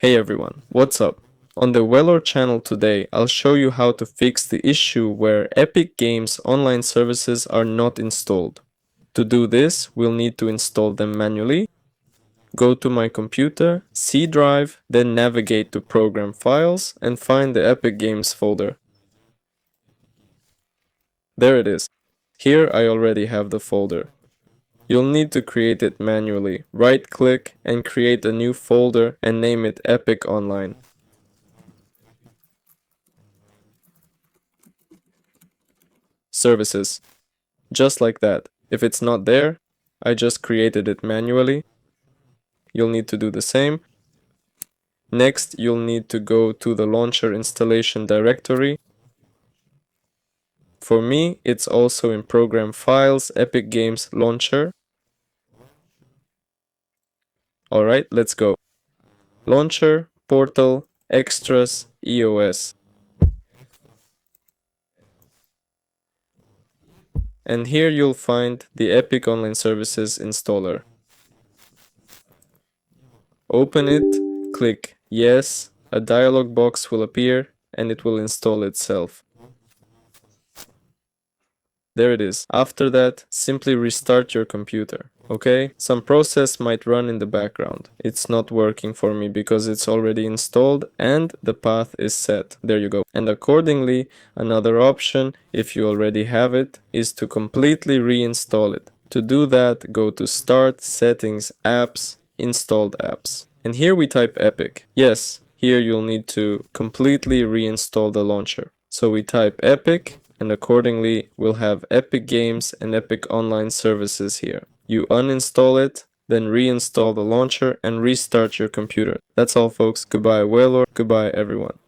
Hey everyone, what's up? On the Weller channel today, I'll show you how to fix the issue where Epic Games online services are not installed. To do this, we'll need to install them manually. Go to my computer, C drive, then navigate to Program Files and find the Epic Games folder. There it is. Here I already have the folder. You'll need to create it manually. Right-click and create a new folder and name it Epic Online. Services. Just like that. If it's not there, I just created it manually. You'll need to do the same. Next, you'll need to go to the launcher installation directory. For me, it's also in Program Files, Epic Games Launcher. Alright, let's go. Launcher, Portal, Extras, EOS. And here you'll find the Epic Online Services installer. Open it, click Yes, a dialog box will appear and it will install itself. There it is. After that, simply restart your computer. Okay? Some process might run in the background. It's not working for me because it's already installed and the path is set. There you go. And accordingly, another option, if you already have it, is to completely reinstall it. To do that, go to Start, Settings, Apps, Installed Apps. And here we type Epic. Yes, here you'll need to completely reinstall the launcher. So we type Epic, and accordingly we'll have Epic Games and Epic Online Services here. You uninstall it, then reinstall the launcher and restart your computer. That's all folks. Goodbye Whalor, goodbye everyone.